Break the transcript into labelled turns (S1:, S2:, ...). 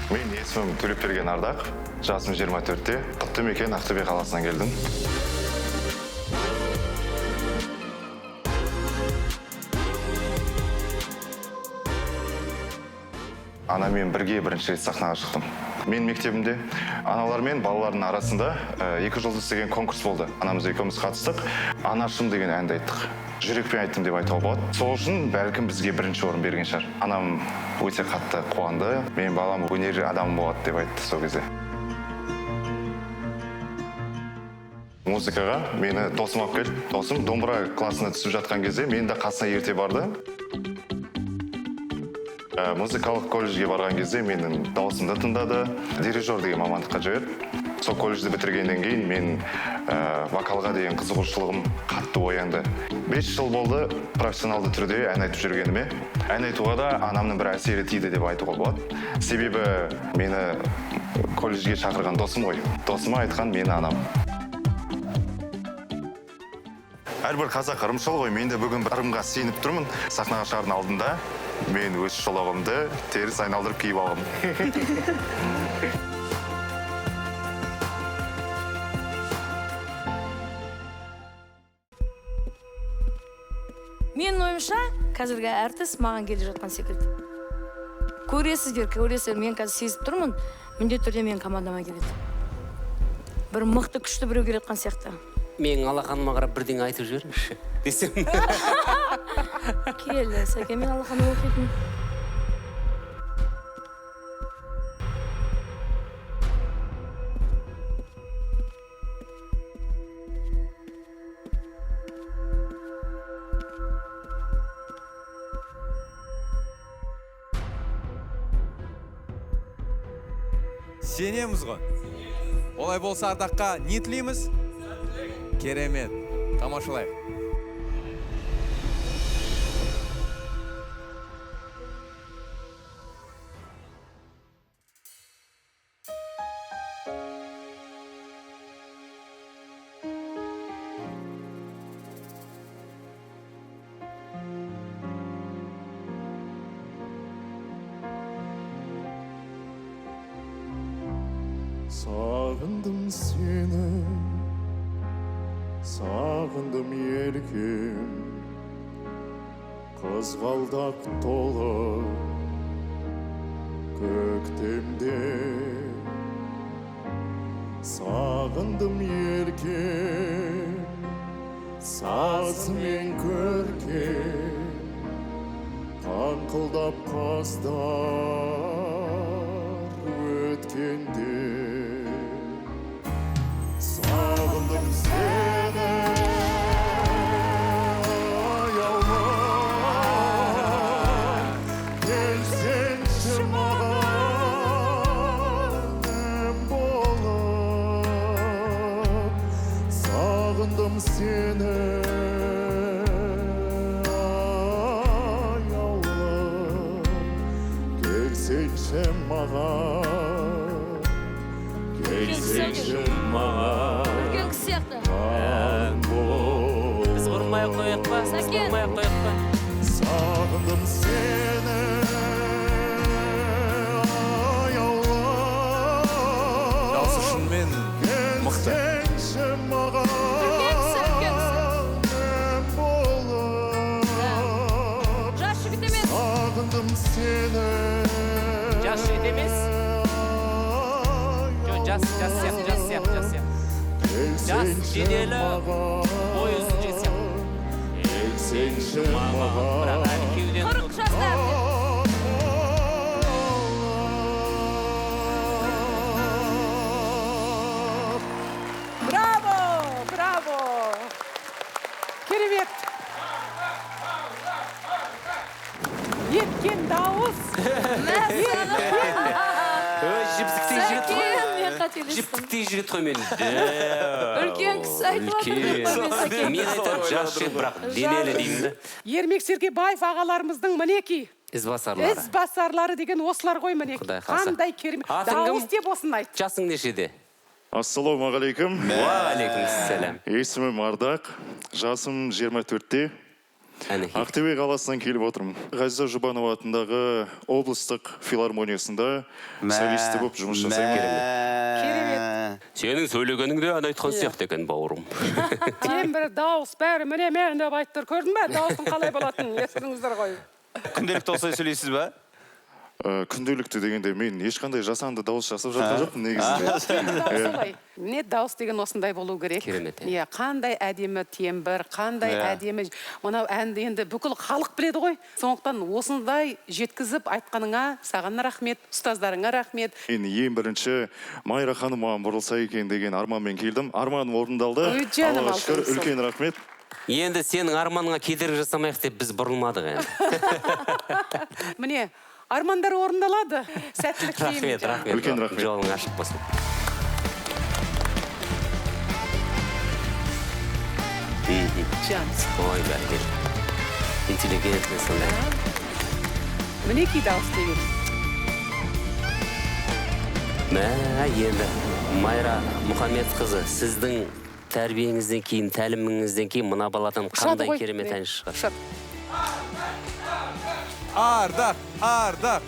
S1: Мен есімім Төлепберген Ардақ, жасым 24-те, Құтты мекен Ақтөбе қаласынан келдім. Анамен бірге бірінші рет сахнаға шықтым. Мен мектебімде аналар мен балалардың арасында екі жұлдыз деген конкурс болды. Анамыз екеуміз қатыстық. Анашым деген әнді айттық. Жүрекпен айттым деп айтуға болады. Сол үшін бәлкім бізге бірінші орын берген шығар. Анам өте қатты қуанды. Мен балам өнер адамы болады деп айтты сол кезде. Музыкаға мені досым алып келді. Досым домбыра классына түсіп жатқан кезде мен де қасына ерте барды. Музыкалық колледжге барған кезде менің дауысымды тыңдады. Дирижер деген мамандыққа жіберді. Сол колледжді бітіргеннен кейін мен вокалға деген қызығушылығым қатты оянды. 5 жыл болды профессионалды түрде ән айтып жүргеніме. Ән айтуға да анамның бір әсері тиді деп айтуға болады. Себебі мені колледжге шақырған досым ғой. Досыма айтқан мені анам. Әрбір қазақ ырымшыл ғой, мен де бүгін бір ырымға сеніп тұрмын. Сахнаға шығардың алдында мен өз шолағымды теріс айналдырып киіп алғым.
S2: Мен ойымша, қазіргі әртіс маған келе жатқан секілді. Көресіздер, мен қазір сезіп тұрмын, міндетті түрде менің командама келеді. Бір мықты күшті біреу келе жатқан сияқты.
S3: Мен Алақаныма қарап бірдеңе айтып жіберіңізші десем.
S2: Келі, Сәке, мен Алақаным оқитын.
S4: Сенеміз ғой. Олай болса Ардаққа не тілейміз? Керемет. Тамашалайық.
S5: Sağındım seni, sağındım yerkim, Kızgaldak dolu göktemde. Sağındım yerkim, sazmen körkem, Kankıldap kazdar ötkende. Sağındım seni, ay Allah, gelsen şımarım bolup. Sağındım seni, ay Allah, gelsen şımarım. Gelsen şımarım.
S3: Біз ұрмай қойық па?
S5: Sağındım seni, ay Allah.
S4: Дауысы шынымен мықты.
S5: Gelsen şımarım bolup.
S2: Жас жігіт емес.
S5: Sağındım seni.
S3: Жас жігіт емес? Жас сияқты. Жас жеделі, ой ұзын жесем.
S5: Gelsen şımarım.
S3: Бірақ әлі кеуден
S2: 40 жаста.
S6: Bravo, bravo. Керемет. Еткен дауыс.
S3: Жіпсіктей жігіт қой.
S2: Мен қателестім.
S3: Жіптіктей жігіт қой мен.
S2: Үлкен кісі айтып жатыр.
S3: Мен айтам жас жігіт, бірақ денелі деймін да.
S6: Ермек Сергейбаев ағаларымыздың мінеки.
S3: Ізбасарлары.
S6: Ізбасарлары деген осылар ғой мінеки.
S3: Құдай қаласа.
S6: Қандай керемет.
S3: Атың кім?
S6: Дауыс деп осын айт.
S3: Жасың нешеде?
S1: Ассалаумағалейкум.
S3: Уағалейкум ассалам.
S1: Есімім Ардақ, жасым 24-те. Ақтөбе қаласынан келіп отырмын. Ғазиза Жұбанова атындағы облыстық филармониясында солисті болып жұмыс жасаймын.
S6: Керемет.
S3: Сенің сөйлегеніңде ән айтқан сияқты екен, бауырым.
S6: Тембір, дауыс, бәрі міне мен деп айтты. Көрдің бе? Дауыстың қалай болатынын естідіңіздер ғой.
S7: Күнделікті осылай сөйлейсіз ба?
S1: Күнделікті дегенде мен ешқандай жасанды дауыс жасап жатқан жоқпын негізінде.
S6: Міне дауыс деген осындай болу керек.
S3: Керемет.
S6: Иә, қандай әдемі тембір, қандай әдемі. Мынау әнді енді бүкіл халық біледі ғой. Сондықтан осындай жеткізіп айтқаныңа саған рахмет, ұстаздарыңа рахмет.
S1: Мен ең бірінші Майра ханым маған бұрылса екен деген арманмен келдім. Арманым орындалды.
S6: Ой, жаным,
S1: Аллаға шүкір,
S6: алтын
S1: үлкен рахмет.
S3: Енді сенің арманыңа кедергі жасамайық деп біз бұрылмадық енді.
S6: Міне, армандар орындалады. Сәттілік тілеймін.
S3: Рахмет, рахмет.
S1: Үлкен рахмет.
S3: Жолың ашық болсын.
S6: Жаным.
S3: Ой, бәрекелді. Интеллигентный сондай.
S6: Мінекей дауыс деген.
S3: Мә, енді Майра Мұхамедқызы, сіздің тәрбиеңізден кейін, тәліміңізден кейін мына баладан қандай керемет ән шығар?
S6: Ұшады.
S4: Ардақ, ардақ.